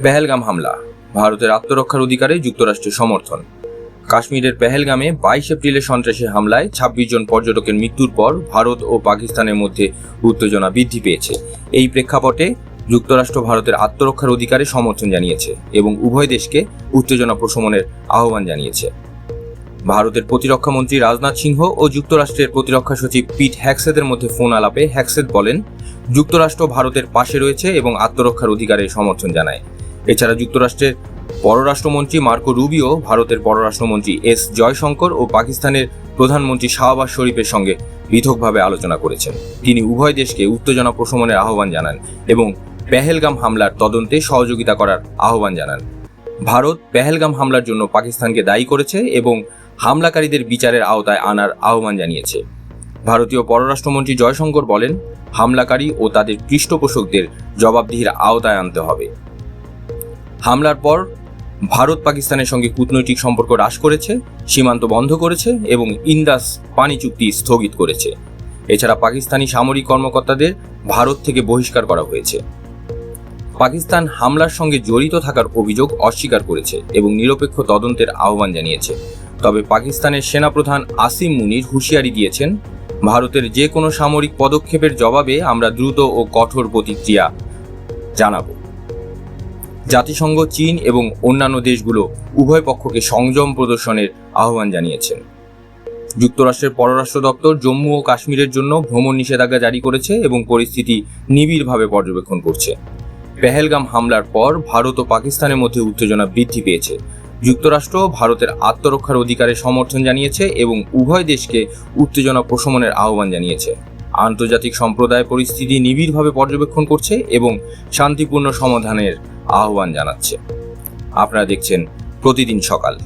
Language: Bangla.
পেহেলগাম হামলা, ভারতের আত্মরক্ষার অধিকারে যুক্তরাষ্ট্রের সমর্থন। কাশ্মীরের পেহেলগামে 22 এপ্রিলের সন্ত্রাসী হামলায় 26 জন পর্যটকের মৃত্যুর পর ভারত ও পাকিস্তানের মধ্যে উত্তেজনা বৃদ্ধি পেয়েছে। এই প্রেক্ষাপটে যুক্তরাষ্ট্র ভারতের আত্মরক্ষার অধিকারে সমর্থন জানিয়েছে এবং উভয় দেশকে উত্তেজনা প্রশমনের আহ্বান জানিয়েছে। ভারতের প্রতিরক্ষা মন্ত্রী রাজনাথ সিংহ ও যুক্তরাষ্ট্রের প্রতিরক্ষা সচিব পিট হ্যাগসেথের মধ্যে ফোন আলাপে হ্যাগসেথ বলেন, যুক্তরাষ্ট্র ভারতের পাশে রয়েছে এবং আত্মরক্ষার অধিকারে সমর্থন জানায়। এছাড়া যুক্তরাষ্ট্রের পররাষ্ট্রমন্ত্রী মার্কো রুবিও ভারতের পররাষ্ট্রমন্ত্রী এস জয়শঙ্কর ও পাকিস্তানের প্রধানমন্ত্রী শাহবাজ শরীফের সঙ্গে পৃথকভাবে আলোচনা করেছেন। তিনি উভয় দেশকে উত্তেজনা প্রশমনের আহ্বান জানান এবং পেহেলগাম হামলার তদন্তে সহযোগিতা করার আহ্বান জানান। ভারত পেহেলগাম হামলার জন্য পাকিস্তানকে দায়ী করেছে এবং হামলাকারীদের বিচারের আওতায় আনার আহ্বান জানিয়েছে। ভারতীয় পররাষ্ট্রমন্ত্রী জয়শঙ্কর বলেন, হামলাকারী ও তাদের পৃষ্ঠপোষকদের জবাবদিহির আওতায় আনতে হবে। হামলার পর ভারত পাকিস্তানের সঙ্গে কূটনৈতিক সম্পর্ক হ্রাস করেছে, সীমান্ত বন্ধ করেছে এবং ইন্দাস পানি চুক্তি স্থগিত করেছে। এছাড়া পাকিস্তানি সামরিক কর্মকর্তাদের ভারত থেকে বহিষ্কার করা হয়েছে। পাকিস্তান হামলার সঙ্গে জড়িত থাকার অভিযোগ অস্বীকার করেছে এবং নিরপেক্ষ তদন্তের আহ্বান জানিয়েছে। তবে পাকিস্তানের সেনাপ্রধান আসিম মুনির হুঁশিয়ারি দিয়েছেন, ভারতের যে কোনো সামরিক পদক্ষেপের জবাবে আমরা দ্রুত ও কঠোর প্রতিক্রিয়া জানাব। জাতিসংঘ, চীন এবং অন্যান্য দেশগুলো উভয় পক্ষকে সংযম প্রদর্শনের আহ্বান জানিয়েছেন। যুক্তরাষ্ট্রের পররাষ্ট্র দপ্তর জম্মু ও কাশ্মীরের জন্য ভ্রমণ নিষেধাজ্ঞা জারি করেছে এবং পরিস্থিতি নিবিড়ভাবে পর্যবেক্ষণ করছে। পেহেলগাম হামলার পর ভারত ও পাকিস্তানের মধ্যে উত্তেজনা বৃদ্ধি পেয়েছে। যুক্তরাষ্ট্র ভারতের আত্মরক্ষার অধিকারে সমর্থন জানিয়েছে এবং উভয় দেশকে উত্তেজনা প্রশমনের আহ্বান জানিয়েছে। আন্তর্জাতিক সম্প্রদায় পরিস্থিতি নিবিড়ভাবে পর্যবেক্ষণ করছে এবং শান্তিপূর্ণ সমাধানের আহ্বান জানাচ্ছে। আপনারা দেখছেন প্রতিদিন সকাল।